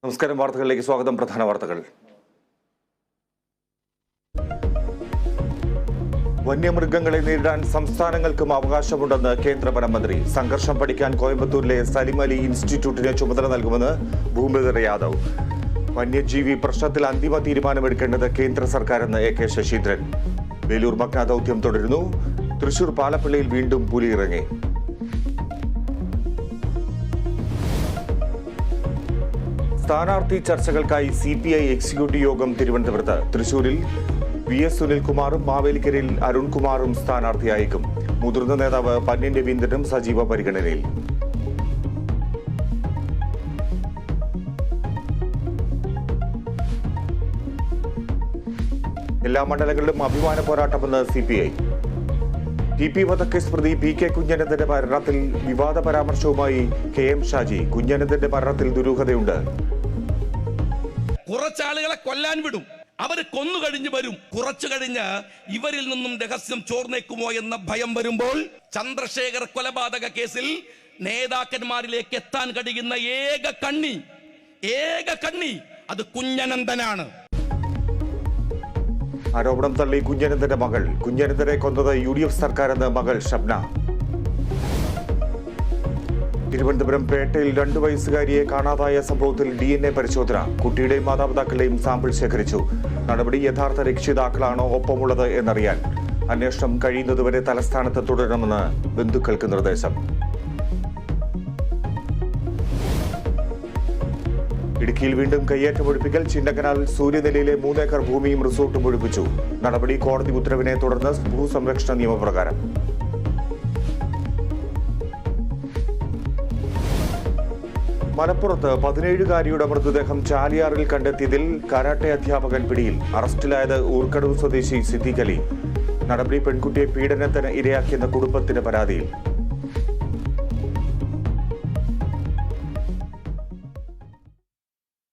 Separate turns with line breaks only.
നമസ്കാരം. വാർത്തകളിലേക്ക് സ്വാഗതം. പ്രധാന വാർത്തകൾ. വന്യമൃഗങ്ങളെ നേരിടാൻ സംസ്ഥാനങ്ങൾക്കും അവകാശമുണ്ടെന്ന് കേന്ദ്ര വനമന്ത്രി. സംഘർഷം പഠിക്കാൻ കോയമ്പത്തൂരിലെ സലിം അലി ഇൻസ്റ്റിറ്റ്യൂട്ടിന് ചുമതല നൽകുമെന്ന് ഭൂപേന്ദ്ര യാദവ്. വന്യജീവി പ്രശ്നത്തിൽ അന്തിമ തീരുമാനമെടുക്കേണ്ടത് കേന്ദ്ര സർക്കാരെന്ന് എ.കെ. ശശീന്ദ്രൻ. വേലൂർ മഗ്ന ദൗത്യം തുടരുന്നു. തൃശൂർ പാലപ്പള്ളിയിൽ വീണ്ടും പുലി ഇറങ്ങി. സ്ഥാനാർത്ഥി ചർച്ചകൾക്കായി CPI എക്സിക്യൂട്ടീവ് യോഗം തിരുവനന്തപുരത്ത്. തൃശൂരിൽ VS സുനിൽകുമാറും മാവേലിക്കരയിൽ അരുൺകുമാറും സ്ഥാനാർത്ഥിയായേക്കും. മുതിർന്ന നേതാവ് പന്ന്യൻ രവീന്ദ്രനും സജീവ പരിഗണനയിൽ. എല്ലാ മണ്ഡലങ്ങളിലും അഭിമാന പോരാട്ടമെന്ന് CPI. TP വധക്കേസ് പ്രതി PK കുഞ്ഞനന്ദന്റെ മരണത്തിൽ വിവാദ പരാമർശവുമായി KM ഷാജി. കുഞ്ഞനന്ദന്റെ മരണത്തിൽ ദുരൂഹതയുണ്ട്.
കുറച്ചാളുകളെ കൊല്ലാൻ വിടും, അവര് കൊന്നുകഴിഞ്ഞ് വരും. കുറച്ചു കഴിഞ്ഞ് ഇവരിൽ നിന്നും രഹസ്യം ചോർന്നേക്കുമോ എന്ന ഭയം വരുമ്പോൾ ചന്ദ്രശേഖർ കൊലപാതക കേസിൽ നേതാക്കന്മാരിലേക്ക് എത്താൻ കഴിയുന്ന ഏക കണ്ണി അത് കുഞ്ഞനന്ദനാണ്.
ആരോപണം തള്ളി കുഞ്ഞനന്ദന്റെ മകൾ. കുഞ്ഞനന്ദനെ കൊന്നത് UDF സർക്കാരെന്ന് മകൾ ഷബ്ന. തിരുവനന്തപുരം പേട്ടയിൽ 2 വയസ്സുകാരിയെ കാണാതായ സംഭവത്തിൽ DNA പരിശോധന. കുട്ടിയുടെയും മാതാപിതാക്കളുടെയും സാമ്പിൾ ശേഖരിച്ചു. നടപടി യഥാർത്ഥ രക്ഷിതാക്കളാണോ ഒപ്പമുള്ളത് എന്നറിയാൻ അന്വേഷണം കഴിയുന്നതുവരെ തലസ്ഥാനത്ത് തുടരണമെന്ന് ബന്ധുക്കൾക്ക് നിർദ്ദേശം. ഇടുക്കിയിൽ വീണ്ടും കയ്യേറ്റമൊഴിപ്പിക്കൽ. ചിന്നക്കനാൽ സൂര്യനെല്ലിയിലെ 3 ഏക്കർ ഭൂമിയും റിസോർട്ടും ഒഴിപ്പിച്ചു. നടപടി കോടതി ഉത്തരവിനെ തുടർന്ന് ഭൂസംരക്ഷണ നിയമപ്രകാരം. മലപ്പുറത്ത് 17-കാരിയുടെ മൃതദേഹം ചാലിയാറിൽ കണ്ടെത്തിയതിൽ കരാട്ടെ അധ്യാപകൻ പിടിയിൽ. അറസ്റ്റിലായത് ഊർക്കടവ് സ്വദേശി സിദ്ദീഖ് അലി. നടപടി പെൺകുട്ടിയെ പീഡനത്തിന് ഇരയാക്കിയെന്ന കുടുംബത്തിന്റെ പരാതിയിൽ.